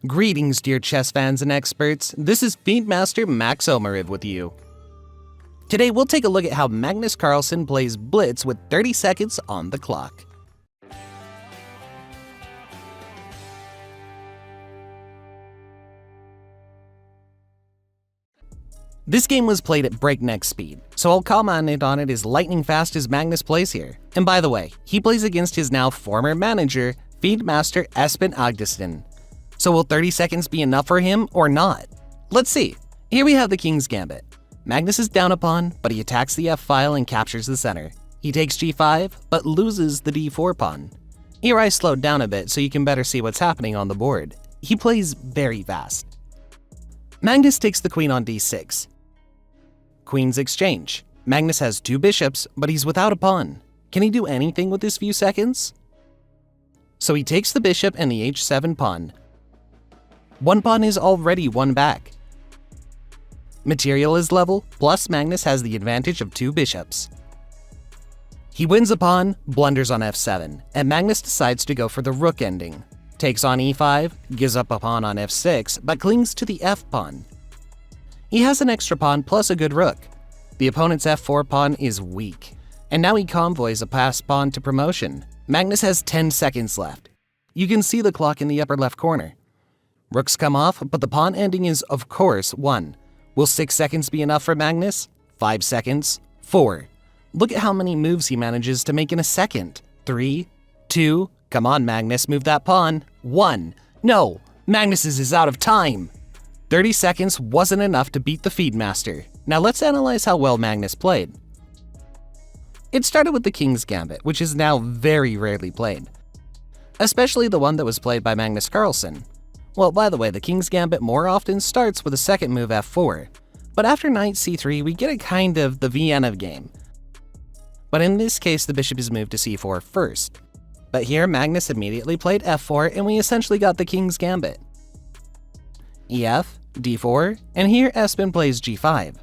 Greetings, dear chess fans and experts. This is FIDE Master Max Omariev with you. Today we'll take a look at how Magnus Carlsen plays blitz with 30 seconds on the clock. This game was played at breakneck speed, so I'll comment on it as lightning fast as Magnus plays here. And by the way, he plays against his now former manager, FIDE Master Espen Agdestein. So will 30 seconds be enough for him or not? Let's see. Here we have the King's Gambit. Magnus is down a pawn, but he attacks the F file and captures the center. He takes G5, but loses the D4 pawn. Here I slowed down a bit so you can better see what's happening on the board. He plays very fast. Magnus takes the queen on D6. Queens exchange. Magnus has two bishops, but he's without a pawn. Can he do anything with this few seconds? So he takes the bishop and the H7 pawn. One pawn is already won back. Material is level, plus Magnus has the advantage of two bishops. He wins a pawn, blunders on F7, and Magnus decides to go for the rook ending. Takes on E5, gives up a pawn on F6, but clings to the F pawn. He has an extra pawn plus a good rook. The opponent's F4 pawn is weak, and now he convoys a passed pawn to promotion. Magnus has 10 seconds left. You can see the clock in the upper left corner. Rooks come off, but the pawn ending is, of course, 1. Will 6 seconds be enough for Magnus? 5 seconds? 4. Look at how many moves he manages to make in a second. 3, 2, come on Magnus, move that pawn. 1. No, Magnus is out of time. 30 seconds wasn't enough to beat the FIDE Master. Now let's analyze how well Magnus played. It started with the King's Gambit, which is now very rarely played, especially the one that was played by Magnus Carlsen. Well, by the way, the King's Gambit more often starts with a second move F4, but after knight C3 we get a kind of the Vienna game. But in this case the bishop is moved to C4 first. But here Magnus immediately played F4 and we essentially got the King's Gambit. EF, D4, and here Espen plays G5.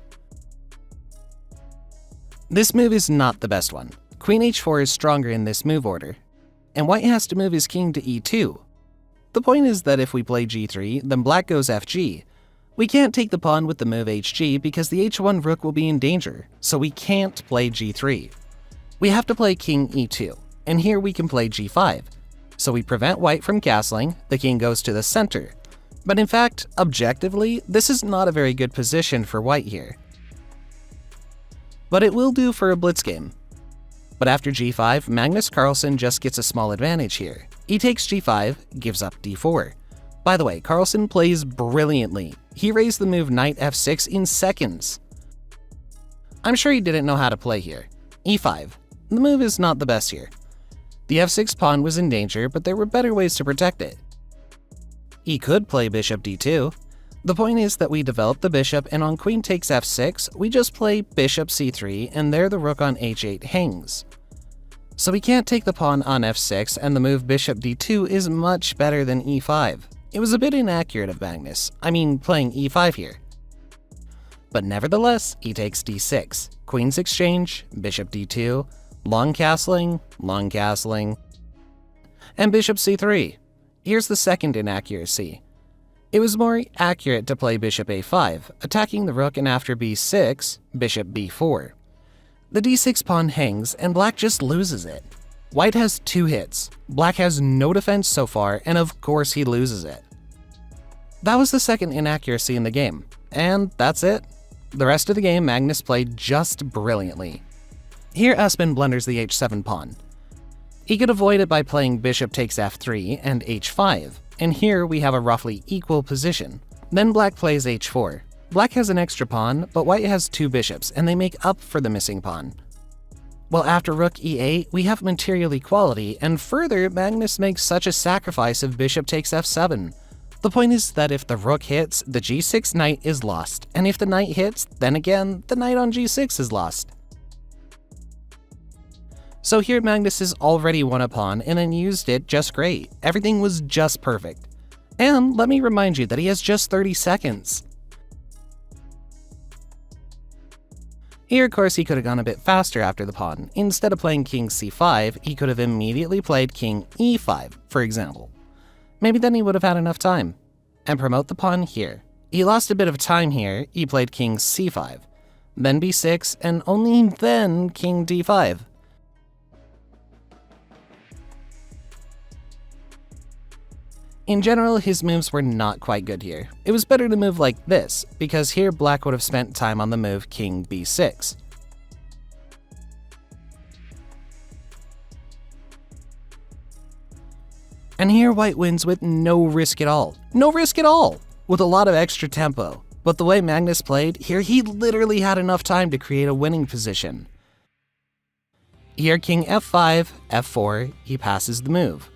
This move is not the best one. Queen H4 is stronger in this move order, and white has to move his king to E2. The point is that if we play G3, then black goes FG. We can't take the pawn with the move HG because the H1 rook will be in danger, so we can't play G3. We have to play king E2, and here we can play G5. So we prevent white from castling, the king goes to the center. But in fact, objectively, this is not a very good position for white here. But it will do for a blitz game. But after G5, Magnus Carlsen just gets a small advantage here. He takes G5, gives up D4. By the way, Carlsen plays brilliantly. He raised the move knight F6 in seconds. I'm sure he didn't know how to play here. E5. The move is not the best here. The F6 pawn was in danger, but there were better ways to protect it. He could play bishop D2. The point is that we develop the bishop, and on queen takes F6, we just play bishop C3, and there the rook on H8 hangs. So we can't take the pawn on F6, and the move bishop D2 is much better than E5. It was a bit inaccurate of Magnus, playing E5 here. But nevertheless, he takes D6, queens exchange, bishop D2, long castling, and bishop C3. Here's the second inaccuracy. It was more accurate to play bishop A5, attacking the rook, and after B6, bishop B4. The D6 pawn hangs, and black just loses it. White has 2 hits. Black has no defense so far, and of course he loses it. That was the second inaccuracy in the game, and that's it. The rest of the game Magnus played just brilliantly. Here Espen blunders the H7 pawn. He could avoid it by playing bishop takes F3 and H5, and here we have a roughly equal position. Then black plays H4. Black has an extra pawn, but white has 2 bishops, and they make up for the missing pawn. Well, after rook E8, we have material equality, and further, Magnus makes such a sacrifice of bishop takes F7. The point is that if the rook hits, the G6 knight is lost, and if the knight hits, then again, the knight on G6 is lost. So here Magnus has already won a pawn and then used it just great. Everything was just perfect. And let me remind you that he has just 30 seconds. Here, of course, he could have gone a bit faster after the pawn. Instead of playing king c5, he could have immediately played king e5, for example. Maybe then he would have had enough time. and promote the pawn here. He lost a bit of time here. He played king c5, then b6, and only then king d5. In general, his moves were not quite good here. It was better to move like this, because here black would have spent time on the move king b6. And here white wins with no risk at all. No risk at all! With a lot of extra tempo. But the way Magnus played, here he literally had enough time to create a winning position. Here king f5, f4, he passes the move.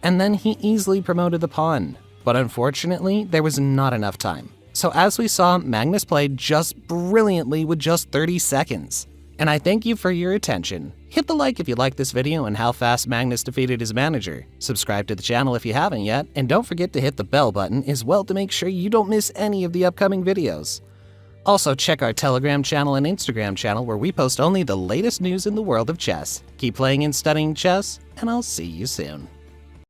And then he easily promoted the pawn. But unfortunately, there was not enough time. So as we saw, Magnus played just brilliantly with just 30 seconds. And I thank you for your attention. Hit the like if you liked this video and how fast Magnus defeated his manager. Subscribe to the channel if you haven't yet, and don't forget to hit the bell button as well to make sure you don't miss any of the upcoming videos. Also, check our Telegram channel and Instagram channel where we post only the latest news in the world of chess. Keep playing and studying chess, and I'll see you soon.